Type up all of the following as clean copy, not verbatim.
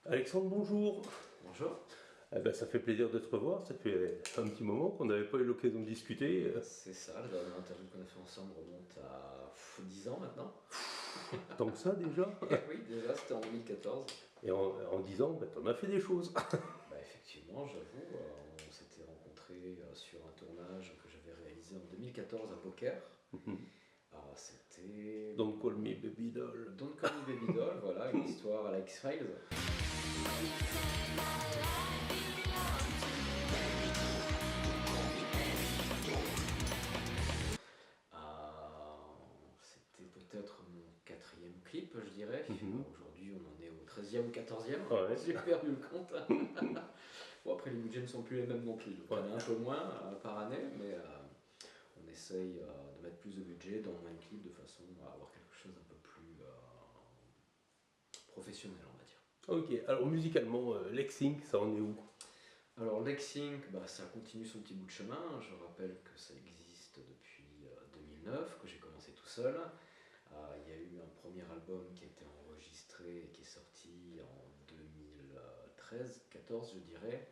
Alexandre, bonjour. Bonjour. Eh ben, ça fait plaisir de te revoir. Ça fait un petit moment qu'on n'avait pas eu l'occasion de discuter. C'est ça, la dernière interview qu'on a fait ensemble remonte à 10 ans maintenant. Tant que ça déjà. Et oui, déjà c'était en 2014. Et en 10 ans, ben, t'en as fait des choses. Bah effectivement, j'avoue, on s'était rencontrés sur un tournage que j'avais réalisé en 2014 à Poker. C'était Don't call me baby doll. Don't Call Me Baby Doll, voilà, une histoire à la X-Files. C'était peut-être mon quatrième clip, je dirais. Aujourd'hui, on en est au 13e ou 14e. Ouais. J'ai perdu le compte. Bon, après, les budgets ne sont plus les mêmes non plus. Donc, on a un peu moins par année, mais on essaye de mettre plus de budget dans moins de clips de façon à avoir quelque chose un peu plus professionnel, on va dire. Ok, alors musicalement, Lexing, ça en est où? Alors, Lexing, bah, ça continue son petit bout de chemin. Je rappelle que ça existe depuis 2009, que j'ai commencé tout seul. Il y a eu un premier album qui a été enregistré et qui est sorti en 2013-14, je dirais.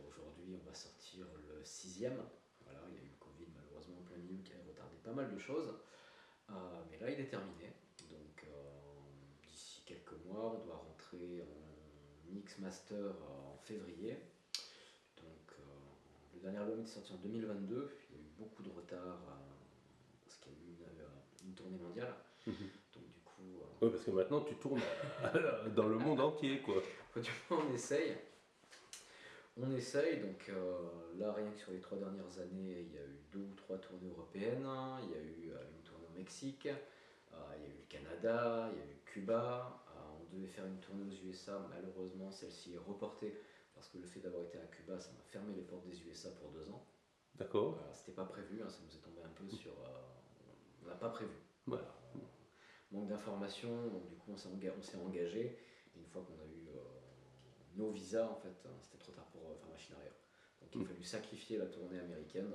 Aujourd'hui, on va sortir le sixième. Voilà, il y a eu le Covid malheureusement en plein milieu qui a retardé pas mal de choses. Mais là, il est terminé. Donc, d'ici quelques mois, on doit rentrer en mix master en février. Donc, le dernier album est sorti en 2022. Il y a eu beaucoup de retard parce qu'il y a eu une tournée mondiale. Donc, du coup, Oui, parce que maintenant tu tournes dans le monde entier, quoi. du coup, on essaye. On essaye, donc là, rien que sur les 3 dernières années, il y a eu 2 ou 3 tournées européennes, il y a eu une tournée au Mexique, il y a eu le Canada, il y a eu Cuba, on devait faire une tournée aux USA, malheureusement celle-ci est reportée parce que le fait d'avoir été à Cuba, ça m'a fermé les portes des USA pour 2 ans. D'accord. Voilà, c'était pas prévu, ça nous est tombé un peu sur... on n'a pas prévu. Ouais. Voilà. Manque d'informations, donc du coup on s'est engagé, et une fois qu'on a eu nos visas, en fait, c'était trop tard pour faire machine arrière. Donc il a fallu sacrifier la tournée américaine.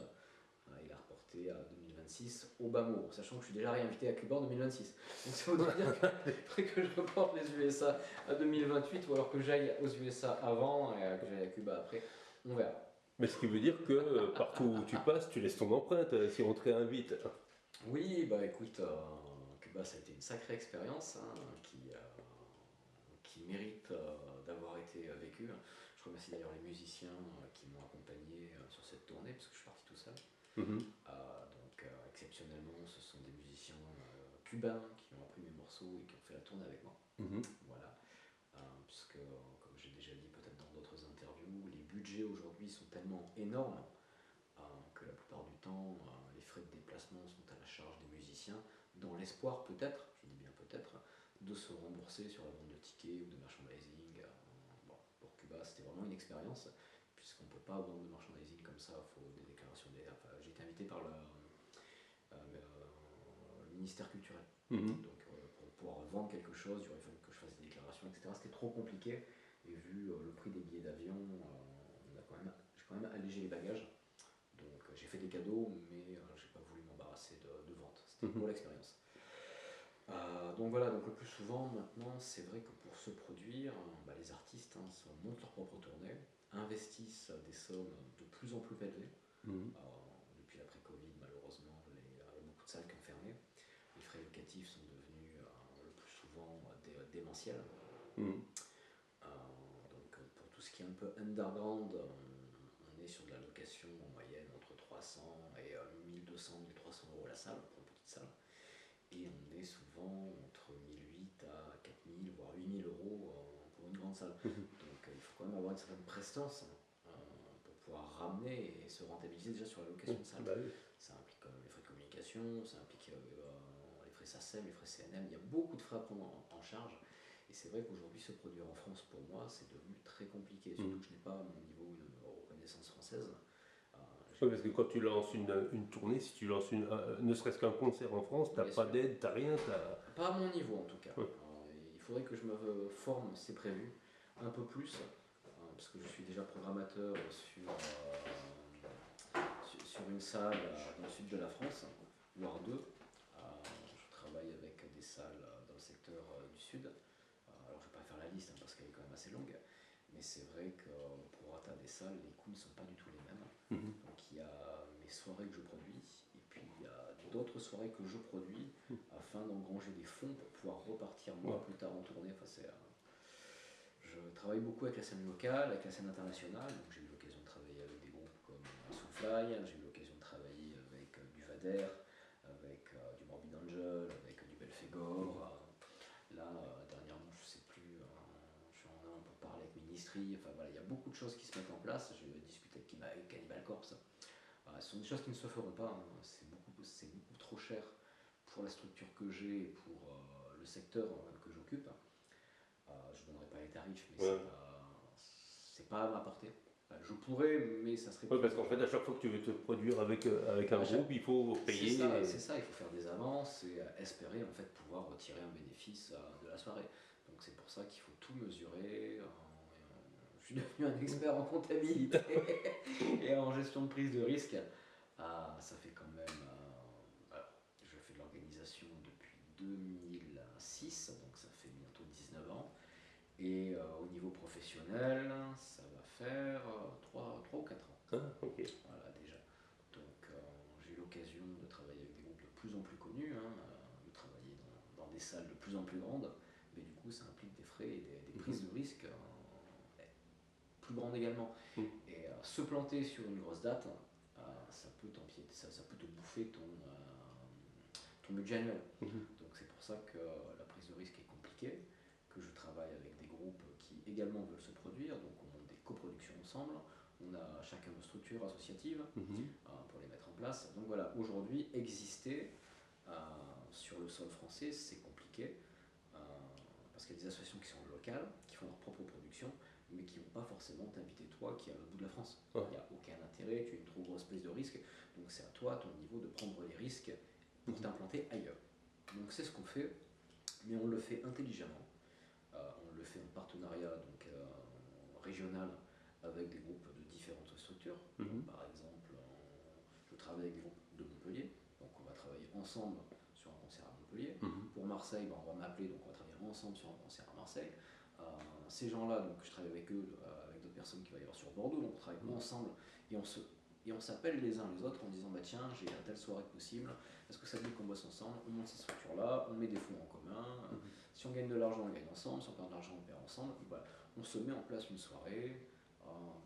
Il a reporté à 2026 au bas mot, sachant que je suis déjà réinvité à Cuba en 2026. Donc ça voudrait dire qu'il faudrait que je reporte les USA à 2028 ou alors que j'aille aux USA avant et que j'aille à Cuba après. On verra. Mais ce qui veut dire que partout où tu passes, tu laisses ton empreinte si on te réinvite. Oui, bah écoute, Cuba ça a été une sacrée expérience qui mérite d'avoir été vécue. Je remercie d'ailleurs les musiciens qui m'ont accompagné sur cette tournée parce que je suis parti tout seul. Donc exceptionnellement, ce sont des musiciens cubains qui ont appris mes morceaux et qui ont fait la tournée avec moi. Voilà. Puisque, comme j'ai déjà dit peut-être dans d'autres interviews, les budgets aujourd'hui sont tellement énormes que la plupart du temps, les frais de déplacement sont à la charge des musiciens, dans l'espoir peut-être, je dis bien peut-être, de se rembourser sur la vente de tickets ou de merchandising. Bon, pour Cuba, c'était vraiment une expérience, puisqu'on ne peut pas vendre de merchandising comme ça, il faut des déclarations. J'ai été invité par le ministère culturel. Donc pour pouvoir vendre quelque chose, il aurait fallu que je fasse des déclarations, etc. C'était trop compliqué, et vu le prix des billets d'avion, j'ai quand même allégé les bagages. Donc j'ai fait des cadeaux, mais j'ai pas voulu m'embarrasser de vente. C'était pour l'expérience. Donc voilà, donc le plus souvent maintenant, c'est vrai que pour se produire, les artistes montent leur propre tournée, investissent des sommes de plus en plus élevées. Depuis l'après-Covid, malheureusement, il y a beaucoup de salles qui ont fermé. Les frais locatifs sont devenus le plus souvent démentiels. Donc pour tout ce qui est un peu underground, on est sur de la location en moyenne entre 300 et 1200-1300 € la salle, pour une petite salle. Et on est souvent entre 1008 à 4000, voire 8000 € pour une grande salle. Donc il faut quand même avoir une certaine prestance pour pouvoir ramener et se rentabiliser déjà sur la location de salle. Bah oui. Ça implique quand même les frais de communication, ça implique les frais SACEM, les frais CNM, il y a beaucoup de frais à prendre en charge. Et c'est vrai qu'aujourd'hui, se produire en France, pour moi, c'est devenu très compliqué, surtout que je n'ai pas à mon niveau une reconnaissance française. Oui, parce que quand tu lances une tournée, si tu lances ne serait-ce qu'un concert en France, t'as Bien pas sûr. d'aide, t'as rien, Pas à mon niveau en tout cas. Ouais. Il faudrait que je me forme, c'est prévu, un peu plus, parce que je suis déjà programmateur sur une salle dans le sud de la France, voire deux. Je travaille avec des salles dans le secteur du sud. Alors je ne vais pas faire la liste parce l'escalier est quand même assez longue. Mais c'est vrai que pour rata des salles, les coûts ne sont pas du tout les mêmes. Donc il y a mes soirées que je produis, et puis il y a d'autres soirées que je produis afin d'engranger des fonds pour pouvoir repartir moi plus tard en tournée. Je travaille beaucoup avec la scène locale, avec la scène internationale. Donc j'ai eu l'occasion de travailler avec des groupes comme Soulfly, j'ai eu l'occasion de travailler avec du Vader, avec du Morbid Angel, avec du Belphégor. Là, dernièrement, je sais plus, je suis en Inde pour parler avec Ministry. Enfin voilà, il y a beaucoup de choses qui se mettent en place. J'ai discuté avec Cannibal Corpse. Ce sont des choses qui ne se feront pas. Hein. C'est beaucoup trop cher pour la structure que j'ai et pour le secteur que j'occupe. Je ne donnerai pas les tarifs, mais c'est pas à ma portée. Je pourrais, mais ça serait. Oui, parce qu'en fait, à chaque fois que tu veux te produire avec un groupe, il faut payer. C'est ça, il faut faire des avances et espérer en fait pouvoir retirer un bénéfice de la soirée. Donc c'est pour ça qu'il faut tout mesurer. Je suis devenu un expert en comptabilité et en gestion de prise de risque. Ça fait quand même. Je fais de l'organisation depuis 2006, donc ça fait bientôt 19 ans. Et au niveau professionnel, ça va faire 3 ou 4 ans. Ah, ok. Voilà, déjà. Donc j'ai eu l'occasion de travailler avec des groupes de plus en plus connus, de travailler dans des salles de plus en plus grandes, mais du coup ça implique des frais et des prises de risques plus grandes également. Et se planter sur une grosse date, ça peut t'empiéter, ça peut te bouffer ton budget annuel. Donc c'est pour ça que la prise de risque est compliquée, que je travaille avec des groupes qui également veulent se produire, donc on monte des coproductions ensemble, on a chacun nos structures associatives pour les mettre en place. Donc voilà, aujourd'hui, exister sur le sol français, c'est compliqué, parce qu'il y a des associations qui sont locales, qui font leur propre production, mais qui ne vont pas forcément t'inviter toi qui est à l'autre bout de la France. Il n'y a aucun intérêt, tu as une trop grosse prise de risque, donc c'est à toi, à ton niveau, de prendre les risques pour t'implanter ailleurs. Donc c'est ce qu'on fait, mais on le fait intelligemment. On le fait en partenariat donc, régional avec des groupes de différentes structures. Donc, par exemple, je travaille avec des groupes de Montpellier, donc on va travailler ensemble sur un concert à Montpellier. Pour Marseille, on va m'appeler, donc on va travailler ensemble sur un concert à Marseille. Ces gens-là, donc je travaille avec eux, avec d'autres personnes qui vont y avoir sur Bordeaux, donc on travaille ensemble et on s'appelle les uns les autres en disant bah tiens, j'ai une telle soirée possible, est-ce que ça dit qu'on bosse ensemble, on monte ces structures-là, on met des fonds en commun, si on gagne de l'argent, on gagne ensemble, si on perd de l'argent, on perd ensemble, et voilà. On se met en place une soirée,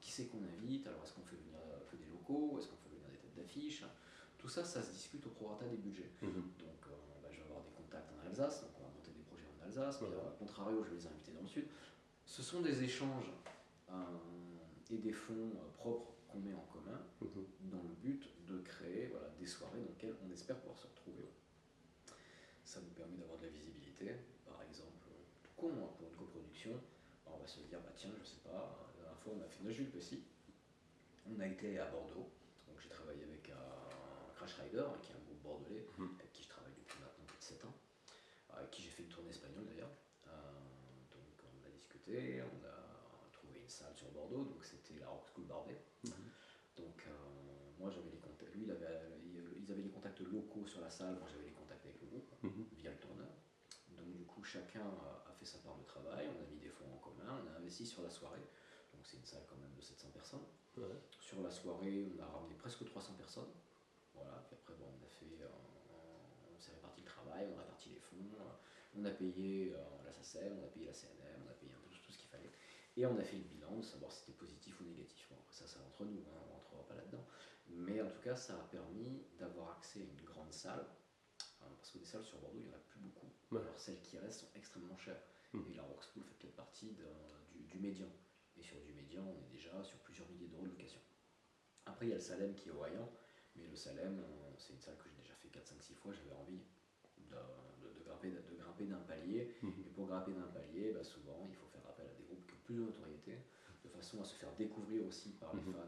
qui c'est qu'on invite, alors est-ce qu'on fait venir que des locaux, est-ce qu'on fait venir des têtes d'affiche, tout ça, ça se discute au prorata des budgets. Donc je vais avoir des contacts en Alsace, donc on va monter des projets en Alsace, mais à contrario, je vais les inviter dans le sud. Ce sont des échanges et des fonds propres qu'on met en commun dans le but de créer des soirées dans lesquelles on espère pouvoir se retrouver. Ça nous permet d'avoir de la visibilité. Par exemple, tout con, pour une coproduction, on va se dire, bah tiens, je sais pas, la dernière fois on a fait Nashville aussi. On a été à Bordeaux, donc j'ai travaillé avec Crash Rider, qui est un groupe bordelais, avec qui je travaille depuis maintenant plus de 7 ans, avec qui j'ai fait une tournée espagnole d'ailleurs. Donc on a discuté, on a trouvé une salle sur Bordeaux, donc c'était la Rock School Barbet. Donc moi j'avais les contacts, lui ils avaient les contacts locaux sur la salle, moi j'avais les contacts avec le groupe via le tourneur. Donc du coup chacun a fait sa part de travail, on a mis des fonds en commun, on a investi sur la soirée. Donc c'est une salle quand même de 700 personnes. Sur la soirée on a ramené presque 300 personnes. Voilà, puis après bon, on s'est réparti le travail, on a réparti les fonds, on a payé la SACEM, on a payé la CNM, on a payé un peu tout ce qu'il fallait. Et on a fait le bilan de savoir si c'était positif ou négatif. Bon, ça c'est entre nous, on ne rentrera pas là-dedans. Mais en tout cas, ça a permis d'avoir accès à une grande salle, parce que des salles sur Bordeaux, il n'y en a plus beaucoup. Alors celles qui restent sont extrêmement chères. Et la Rock School fait peut-être partie du médian. Et sur du médian, on est déjà sur plusieurs milliers d'euros de location. Après, il y a le Salem qui est au Hayan, mais le Salem, c'est une salle que j'ai déjà fait 4, 5, 6 fois, j'avais envie de grimper d'un palier. Et pour grimper d'un palier, souvent, il faut faire appel à des groupes qui ont plus de notoriété, de façon à se faire découvrir aussi par les fans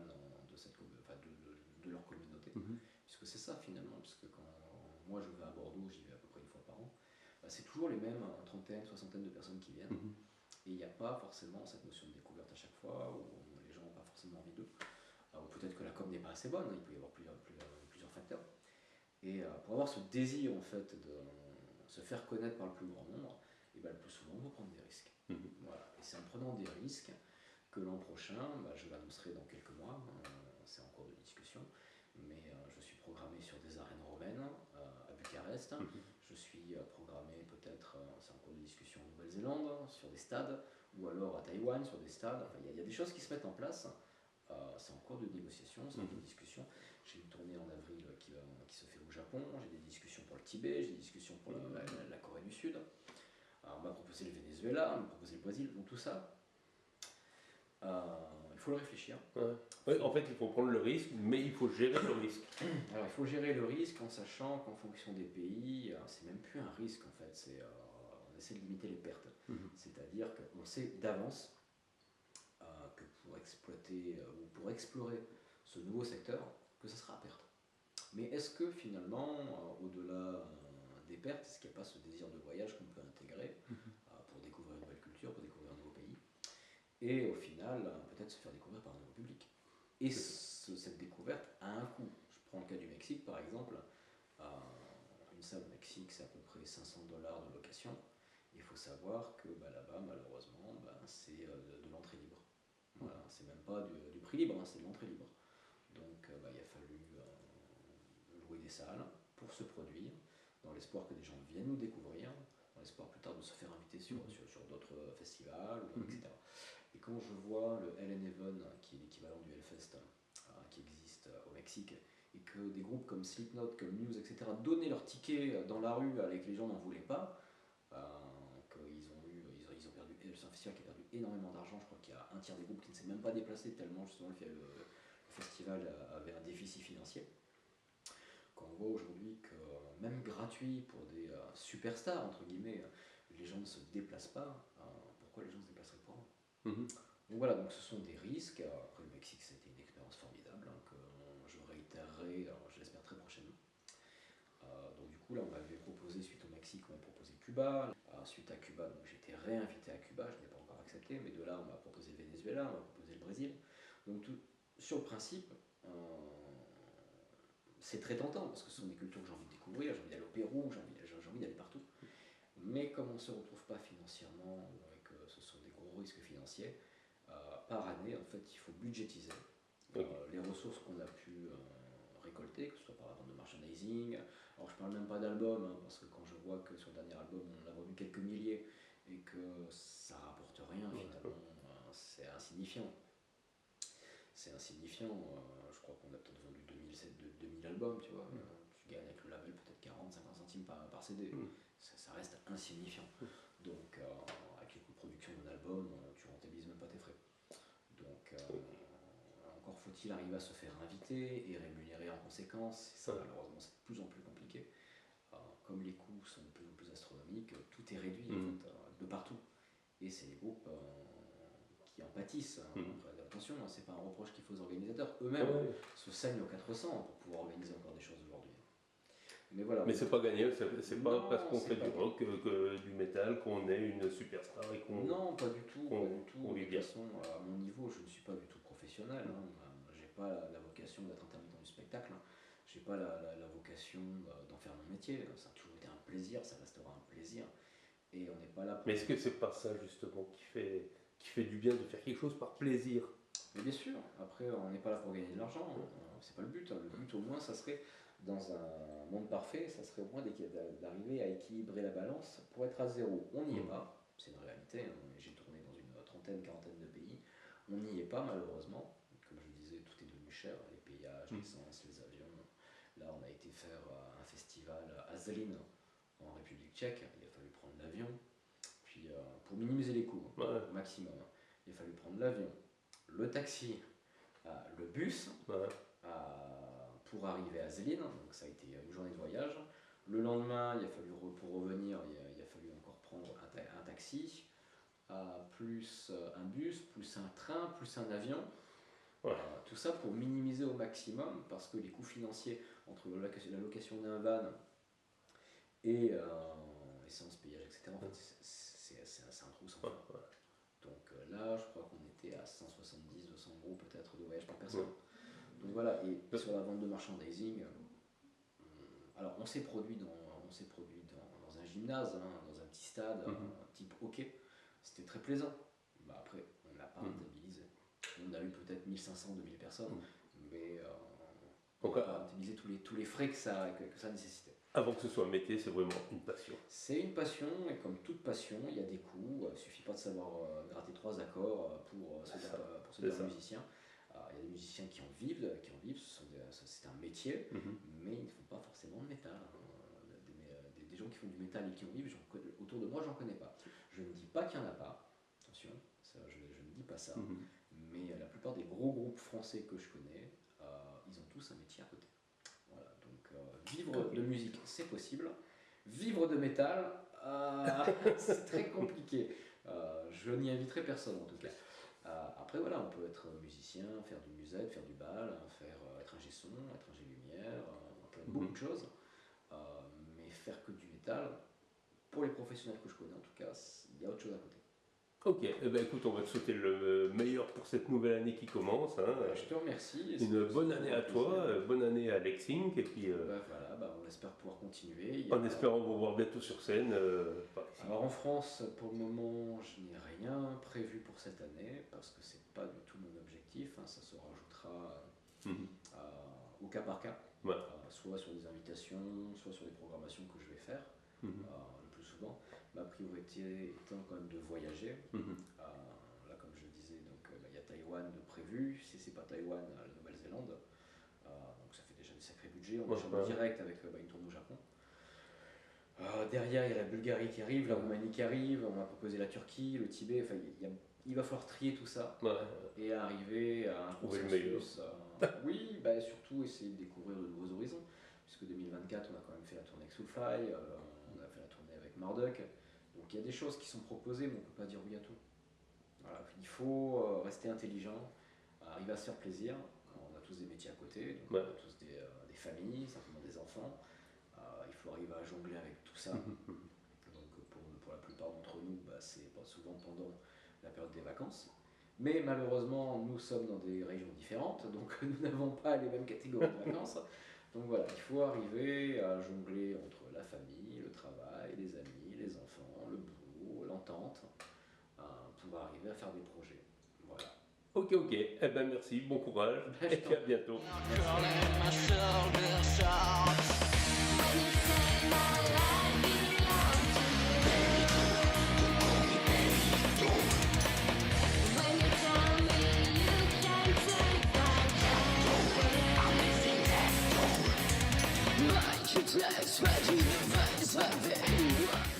de leur communauté. Puisque c'est ça finalement, puisque quand moi je vais à Bordeaux, j'y vais à peu près une fois par an, c'est toujours les mêmes, trentaine, soixantaine de personnes qui viennent. Et il n'y a pas forcément cette notion de découverte à chaque fois, où les gens n'ont pas forcément envie d'eux. Ou peut-être que la com n'est pas assez bonne, il peut y avoir plusieurs facteurs. Et pour avoir ce désir en fait de se faire connaître par le plus grand nombre, et ben, le plus souvent, il faut prendre des risques. Mhm. Voilà. Et c'est en prenant des risques que l'an prochain, je l'annoncerai dans quelques mois, c'est en cours de discussion, mais je suis programmé sur des arènes romaines à Bucarest, Mhm. je suis programmé peut-être, c'est en cours de discussion en Nouvelle-Zélande, sur des stades, ou alors à Taïwan, sur des stades, enfin il y a des choses qui se mettent en place, c'est en cours de négociation, c'est en cours de discussion. J'ai une tournée en avril qui se fait au Japon, j'ai des discussions pour le Tibet, j'ai des discussions pour la Corée du Sud. Alors, on m'a proposé le Venezuela, on m'a proposé le Brésil, donc tout ça, il faut le réfléchir. Ouais. Ouais, en fait, il faut prendre le risque, mais il faut gérer le risque. Alors il faut gérer le risque en sachant qu'en fonction des pays, c'est même plus un risque en fait, on essaie de limiter les pertes. Mhm. C'est-à-dire qu'on sait d'avance que pour exploiter ou pour explorer ce nouveau secteur, que ça sera à perte. Mais est-ce que finalement, au-delà des pertes, est-ce qu'il n'y a pas ce désir de voyage qu'on peut intégrer pour découvrir une nouvelle culture, pour découvrir un nouveau pays, et au final, peut-être se faire découvrir par un nouveau public. Et cette découverte a un coût. Je prends le cas du Mexique par exemple. Une salle au Mexique, c'est à peu près 500 dollars de location. Il faut savoir que là-bas, malheureusement, c'est de l'entrée libre. Voilà, c'est même pas du prix libre, c'est de l'entrée libre. Donc il a fallu louer des salles pour se produire, dans l'espoir que des gens viennent nous découvrir, dans l'espoir plus tard de se faire inviter sur d'autres festivals, etc. Et quand je vois le Hell and Heaven, qui est l'équivalent du Hellfest, qui existe au Mexique, et que des groupes comme Slipknot, comme Muse, etc., donnaient leurs tickets dans la rue avec les gens n'en voulaient pas, ils ont perdu, c'est un festival qui a perdu énormément d'argent, je crois qu'il y a un tiers des groupes qui ne s'est même pas déplacé tellement justement le festival avait un déficit financier. Quand on voit aujourd'hui que même gratuit pour des superstars, entre guillemets, les gens ne se déplacent pas, pourquoi les gens se déplaceraient pour eux? Donc voilà, donc ce sont des risques. Après le Mexique, c'était une expérience formidable que je réitérerai, je l'espère très prochainement. Donc du coup là, on m'avait proposé, suite au Mexique, on m'a proposé Cuba. Suite à Cuba, donc j'ai été réinvité à Cuba, je n'ai pas encore accepté, mais de là, on m'a proposé le Venezuela, on m'a proposé le Brésil. Donc sur le principe, c'est très tentant parce que ce sont des cultures que j'ai envie de découvrir, j'ai envie d'aller au Pérou, j'ai envie d'aller partout. Mais comme on ne se retrouve pas financièrement et que ce sont des gros risques financiers, par année, en fait, il faut budgétiser les ressources qu'on a pu récolter, que ce soit par la vente de merchandising. Alors, je parle même pas d'album, parce que quand je vois que sur le dernier album, on a vendu quelques milliers et que ça rapporte rien, finalement, c'est insignifiant. C'est insignifiant. Je crois qu'on a peut-être vendu 2000 albums, tu vois. Tu gagnes avec le label peut-être 40-50 centimes par CD. Ça reste insignifiant. Donc, avec les coûts de production d'un album, tu rentabilises même pas tes frais. Donc, encore faut-il arriver à se faire inviter et rémunérer en conséquence. Et ça, malheureusement, c'est de plus en plus compliqué. Comme les coûts sont de plus en plus astronomiques, tout est réduit en fait, de partout. Et c'est les groupes qui en pâtissent. Après, attention, c'est pas un reproche qu'il faut aux organisateurs. Eux-mêmes se saignent aux 400 pour pouvoir organiser encore des choses aujourd'hui. Mais voilà. Mais c'est pas gagné, c'est pas parce qu'on fait du rock, du métal, qu'on est une superstar et qu'on. Non, pas du tout. Pas du tout. De toute façon, à mon niveau, je ne suis pas du tout professionnel. J'ai pas la vocation d'être intermittent du spectacle. J'ai pas la vocation d'en faire mon métier. Ça a toujours été un plaisir, ça restera un plaisir. Et on n'est pas là pour. Mais est-ce que c'est pas ça justement qui fait du bien de faire quelque chose par plaisir? Mais bien sûr, après on n'est pas là pour gagner de l'argent, c'est pas le but. Le but au moins, ça serait, dans un monde parfait, ça serait au moins d'arriver à équilibrer la balance pour être à zéro. On n'y est pas, c'est une réalité, j'ai tourné dans une trentaine, quarantaine de pays, on n'y est pas malheureusement. Comme je le disais, tout est devenu cher, les péages, l'essence, les avions. Là on a été faire un festival à Zlín en République tchèque, il a fallu prendre l'avion, puis pour minimiser les coûts au maximum, il a fallu prendre l'avion, le taxi, le bus pour arriver à Zlín, donc ça a été une journée de voyage. Le lendemain, il a fallu pour revenir, il a fallu encore prendre un taxi, plus un bus, plus un train, plus un avion. Tout ça pour minimiser au maximum, parce que les coûts financiers entre la location d'un van et essence, payage, etc., en fait, c'est un trou sans fin. Donc là, je crois qu'on était à 170-200 euros peut-être de voyage par personne. Donc voilà, et sur la vente de merchandising, alors on s'est produit dans un gymnase, hein, dans un petit stade, type hockey. C'était très plaisant. Bah, après, on n'a pas rentabilisé. On a eu peut-être 1500, 2000 personnes, mais on n'a pas rentabilisé tous les frais que ça nécessitait. Avant que ce soit un métier, c'est vraiment une passion. C'est une passion, et comme toute passion, il y a des coûts. Il ne suffit pas de savoir gratter 3 accords pour se dire musicien. Il y a des musiciens qui en vivent, c'est un métier, mais ils ne font pas forcément de métal. Des gens qui font du métal et qui en vivent, autour de moi, j'en connais pas. Je ne dis pas qu'il n'y en a pas, attention, je ne dis pas ça, mais la plupart des gros groupes français que je connais, ils ont tous un métier à côté. Voilà, donc vivre de musique, c'est possible. Vivre de métal, c'est très compliqué. Je n'y inviterai personne en tout cas. Après voilà, on peut être musicien, faire du musette, faire du bal, être ingé son, être ingé lumière, on peut être beaucoup de choses. Mais faire que du métal, pour les professionnels que je connais en tout cas, il y a autre chose à côté. Ok, eh ben, écoute, on va te souhaiter le meilleur pour cette nouvelle année qui commence. Hein. Je te remercie. Une bonne année à toi, bonne année à Lexing, et puis on espère pouvoir continuer. En espérant vous voir bientôt sur scène. Alors en France, pour le moment, je n'ai rien prévu pour cette année, parce que c'est pas du tout mon objectif, hein. Ça se rajoutera au cas par cas, soit sur des invitations, soit sur des programmations que je vais faire. Le plus souvent, ma priorité étant quand même de voyager. Là, comme je le disais, il y a Taïwan de prévu. Si c'est pas Taïwan, la Nouvelle-Zélande. Donc ça fait déjà des sacrés budgets. On est en direct avec une tournée au Japon. Derrière, il y a la Bulgarie qui arrive, la Roumanie qui arrive. On m'a proposé la Turquie, le Tibet. Enfin, il va falloir trier tout ça et arriver à un consensus. Oui, surtout essayer de découvrir de nouveaux horizons. Puisque 2024, on a quand même fait la tournée avec Soulfly, on a fait la tournée avec Marduk. Donc il y a des choses qui sont proposées, mais on ne peut pas dire oui à tout. Voilà, il faut rester intelligent, arriver à se faire plaisir. On a tous des métiers à côté, donc on a tous des familles, simplement des enfants. Il faut arriver à jongler avec tout ça. Donc pour la plupart d'entre nous, c'est pas souvent pendant la période des vacances. Mais malheureusement, nous sommes dans des régions différentes, donc nous n'avons pas les mêmes catégories de vacances. Donc voilà, il faut arriver à jongler entre la famille, le travail, les amis, les enfants, le boulot, l'entente, pour arriver à faire des projets. Voilà. Ok, eh ben merci, bon courage, et puis à bientôt. Just ready to find something.